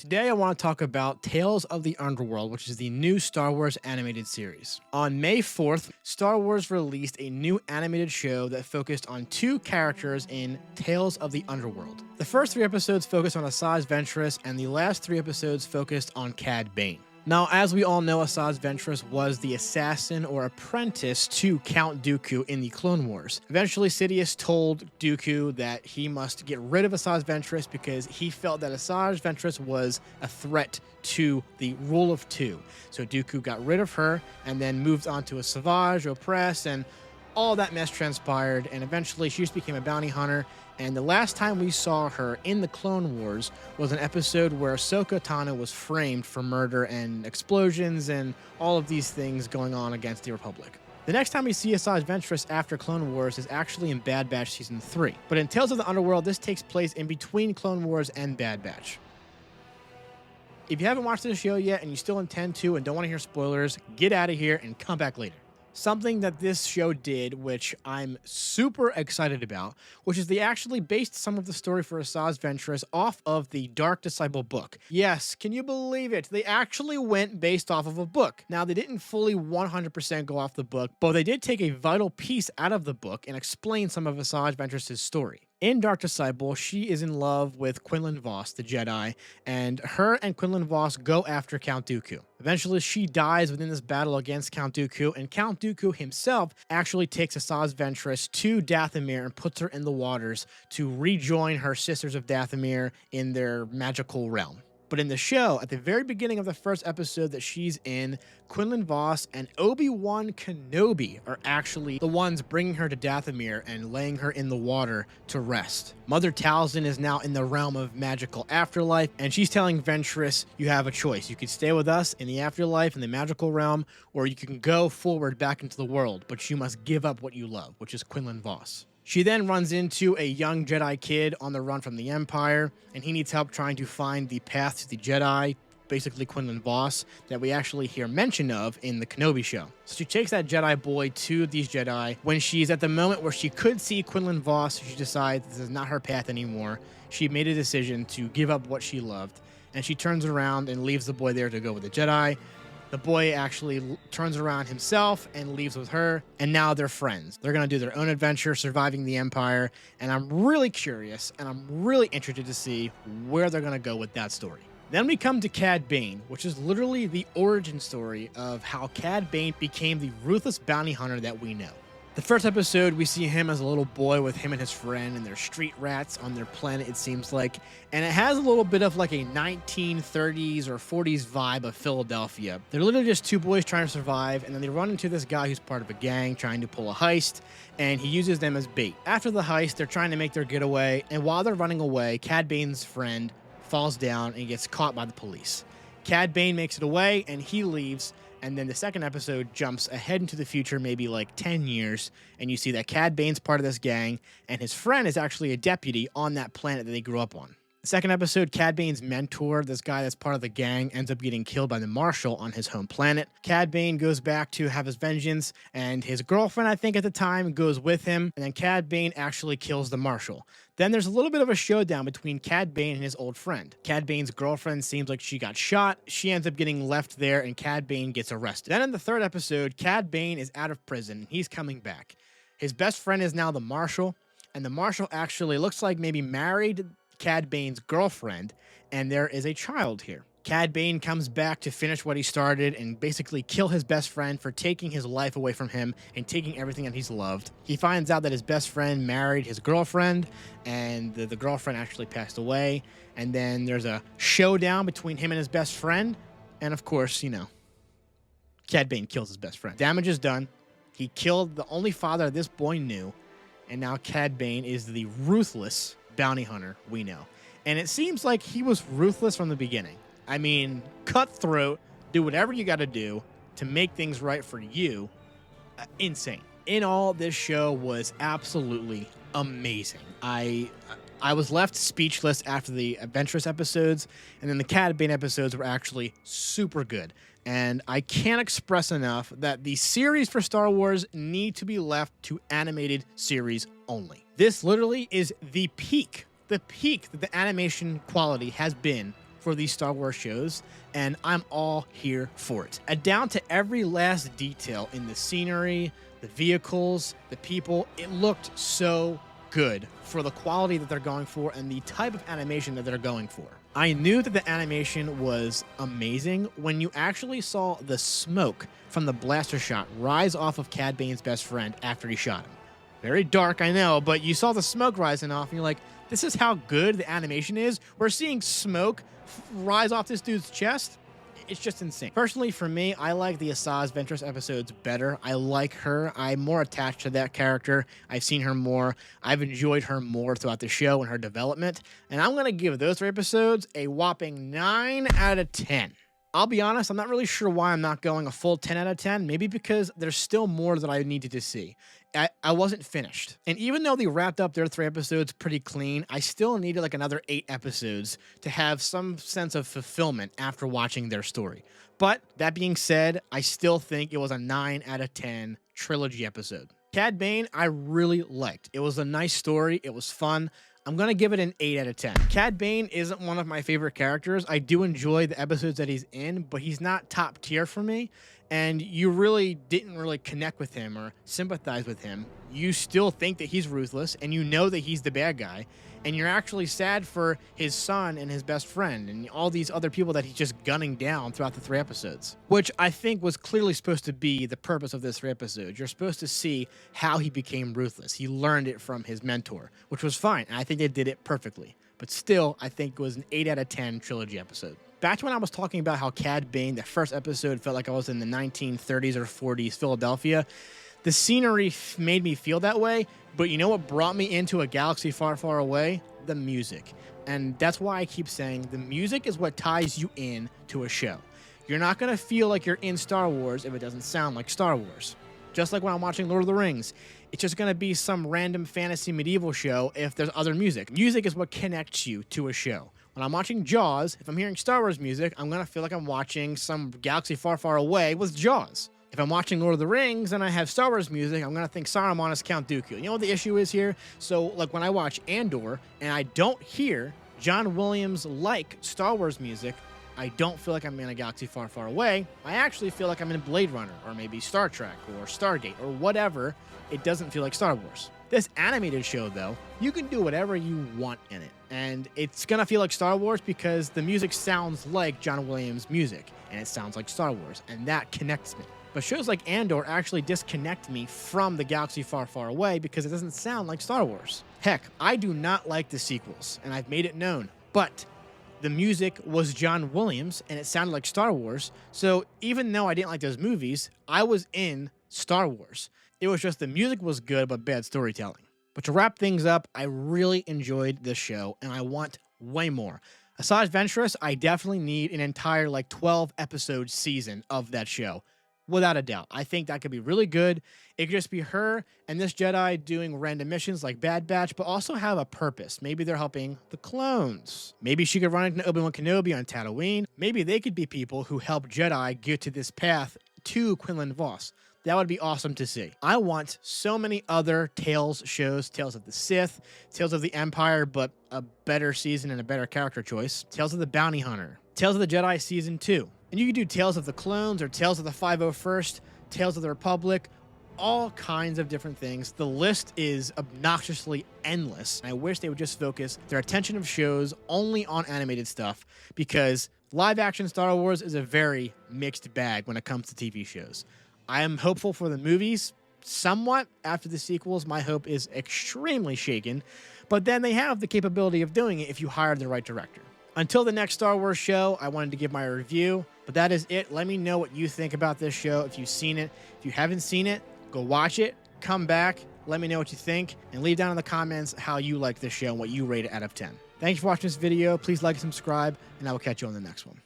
Today I want to talk about Tales of the Underworld, which is the new Star Wars animated series. On May 4th, Star Wars released a new animated show that focused on two characters in Tales of the Underworld. The first 3 episodes focused on Asajj Ventress, and the last 3 episodes focused on Cad Bane. Now, as we all know, Asajj Ventress was the assassin or apprentice to Count Dooku in the Clone Wars. Eventually, Sidious told Dooku that he must get rid of Asajj Ventress because he felt that Asajj Ventress was a threat to the rule of 2. So Dooku got rid of her and then moved on to Asajj, Opress, and all that mess transpired, and eventually she just became a bounty hunter. And the last time we saw her in the Clone Wars was an episode where Ahsoka Tano was framed for murder and explosions and all of these things going on against the Republic. The next time we see Asajj Ventress after Clone Wars is actually in Bad Batch Season 3. But in Tales of the Underworld, this takes place in between Clone Wars and Bad Batch. If you haven't watched this show yet and you still intend to and don't want to hear spoilers, get out of here and come back later. Something that this show did, which I'm super excited about, which is they actually based some of the story for Asajj Ventress off of the Dark Disciple book. Yes, can you believe it? They actually went based off of a book. Now, they didn't fully 100% go off the book, but they did take a vital piece out of the book and explain some of Asajj Ventress' story. In Dark Disciple, she is in love with Quinlan Vos, the Jedi, and her and Quinlan Vos go after Count Dooku. Eventually, she dies within this battle against Count Dooku, and Count Dooku himself actually takes Asajj Ventress to Dathomir and puts her in the waters to rejoin her sisters of Dathomir in their magical realm. But in the show, at the very beginning of the first episode that she's in, Quinlan Vos and Obi-Wan Kenobi are actually the ones bringing her to Dathomir and laying her in the water to rest. Mother Talzin is now in the realm of magical afterlife, and she's telling Ventress, you have a choice. You could stay with us in the afterlife, in the magical realm, or you can go forward back into the world, but you must give up what you love, which is Quinlan Vos. She then runs into a young Jedi kid on the run from the Empire, and he needs help trying to find the path to the Jedi, basically Quinlan Vos, that we actually hear mention of in the Kenobi show. So she takes that Jedi boy to these Jedi. When she's at the moment where she could see Quinlan Vos, she decides this is not her path anymore. She made a decision to give up what she loved, and she turns around and leaves the boy there to go with the Jedi. The boy actually turns around himself and leaves with her, and now they're friends. They're going to do their own adventure surviving the Empire, and I'm really curious, and I'm really interested to see where they're going to go with that story. Then we come to Cad Bane, which is literally the origin story of how Cad Bane became the ruthless bounty hunter that we know. The first episode, we see him as a little boy with him and his friend, and they're street rats on their planet, it seems like. And it has a little bit of like a 1930s or 40s vibe of Philadelphia. They're literally just 2 boys trying to survive, and then they run into this guy who's part of a gang trying to pull a heist, and he uses them as bait. After the heist, they're trying to make their getaway, and while they're running away, Cad Bane's friend falls down and gets caught by the police. Cad Bane makes it away, and he leaves. And then the second episode jumps ahead into the future, maybe like 10 years, and you see that Cad Bane's part of this gang, and his friend is actually a deputy on that planet that they grew up on. The second episode, Cad Bane's mentor, this guy that's part of the gang, ends up getting killed by the Marshal on his home planet. Cad Bane goes back to have his vengeance, and his girlfriend, I think at the time, goes with him, and then Cad Bane actually kills the Marshal. Then there's a little bit of a showdown between Cad Bane and his old friend. Cad Bane's girlfriend seems like she got shot. She ends up getting left there, and Cad Bane gets arrested. Then in the third episode, Cad Bane is out of prison. He's coming back. His best friend is now the Marshal, and the Marshal actually looks like maybe married Cad Bane's girlfriend, and there is a child here. Cad Bane comes back to finish what he started and basically kill his best friend for taking his life away from him and taking everything that he's loved. He finds out that his best friend married his girlfriend, and the girlfriend actually passed away. And then there's a showdown between him and his best friend. And of course, you know, Cad Bane kills his best friend. Damage is done. He killed the only father this boy knew. And now Cad Bane is the ruthless bounty hunter we know. And it seems like he was ruthless from the beginning. I mean, cutthroat, do whatever you got to do to make things right for you. Insane. In all, this show was absolutely amazing. I was left speechless after the Ventress episodes, and then the Cad Bane episodes were actually super good. And I can't express enough that the series for Star Wars need to be left to animated series only. This literally is the peak that the animation quality has been for these Star Wars shows, and I'm all here for it. Down to every last detail in the scenery, the vehicles, the people, it looked so good for the quality that they're going for and the type of animation that they're going for. I knew that the animation was amazing when you actually saw the smoke from the blaster shot rise off of Cad Bane's best friend after he shot him. Very dark, I know, but you saw the smoke rising off and you're like, this is how good the animation is. We're seeing smoke rise off this dude's chest. It's just insane. Personally, for me, I like the Asajj Ventress episodes better. I like her. I'm more attached to that character. I've seen her more. I've enjoyed her more throughout the show and her development. And I'm going to give those 3 episodes a whopping 9 out of 10. I'll be honest, I'm not really sure why I'm not going a full 10 out of 10. Maybe because there's still more that I needed to see. I wasn't finished. And even though they wrapped up their 3 episodes pretty clean, I still needed like another 8 episodes to have some sense of fulfillment after watching their story. But that being said, I still think it was a 9 out of 10 trilogy episode. Cad Bane, I really liked. It was a nice story. It was fun. I'm going to give it an 8 out of 10. Cad Bane isn't one of my favorite characters. I do enjoy the episodes that he's in, but he's not top tier for me. And you really didn't really connect with him or sympathize with him. You still think that he's ruthless and you know that he's the bad guy. And you're actually sad for his son and his best friend and all these other people that he's just gunning down throughout the 3 episodes. Which I think was clearly supposed to be the purpose of this 3 episodes. You're supposed to see how he became ruthless. He learned it from his mentor, which was fine. And I think they did it perfectly. But still, I think it was an 8 out of 10 trilogy episode. Back to when I was talking about how Cad Bane, the first episode, felt like I was in the 1930s or 40s Philadelphia. The scenery made me feel that way, but you know what brought me into a galaxy far, far away? The music. And that's why I keep saying the music is what ties you in to a show. You're not going to feel like you're in Star Wars if it doesn't sound like Star Wars. Just like when I'm watching Lord of the Rings, it's just going to be some random fantasy medieval show if there's other music. Music is what connects you to a show. When I'm watching Jaws, if I'm hearing Star Wars music, I'm going to feel like I'm watching some galaxy far, far away with Jaws. If I'm watching Lord of the Rings and I have Star Wars music, I'm going to think Saruman is Count Dooku. You know what the issue is here? So, like, when I watch Andor and I don't hear John Williams-like Star Wars music, I don't feel like I'm in a galaxy far, far away. I actually feel like I'm in Blade Runner or maybe Star Trek or Stargate or whatever. It doesn't feel like Star Wars. This animated show, though, you can do whatever you want in it. And it's going to feel like Star Wars because the music sounds like John Williams' music. And it sounds like Star Wars. And that connects me. But shows like Andor actually disconnect me from the galaxy far, far away because it doesn't sound like Star Wars. Heck, I do not like the sequels. And I've made it known. But the music was John Williams and it sounded like Star Wars. So even though I didn't like those movies, I was in Star Wars. It was just the music was good, but bad storytelling. But to wrap things up, I really enjoyed this show, and I want way more. Asajj Ventress, I definitely need an entire, 12-episode season of that show. Without a doubt. I think that could be really good. It could just be her and this Jedi doing random missions like Bad Batch, but also have a purpose. Maybe they're helping the clones. Maybe she could run into Obi-Wan Kenobi on Tatooine. Maybe they could be people who help Jedi get to this path to Quinlan Vos. That would be awesome to see. I want so many other Tales shows. Tales of the Sith, Tales of the Empire, but a better season and a better character choice. Tales of the Bounty Hunter, Tales of the Jedi Season 2. And you could do Tales of the Clones or Tales of the 501st, Tales of the Republic, all kinds of different things. The list is obnoxiously endless. I wish they would just focus their attention of shows only on animated stuff because live action Star Wars is a very mixed bag when it comes to TV shows. I am hopeful for the movies somewhat after the sequels. My hope is extremely shaken, but then they have the capability of doing it if you hire the right director. Until the next Star Wars show, I wanted to give my review, but that is it. Let me know what you think about this show. If you've seen it, if you haven't seen it, go watch it, come back, let me know what you think, and leave down in the comments how you like this show and what you rate it out of 10. Thank you for watching this video. Please like and subscribe, and I will catch you on the next one.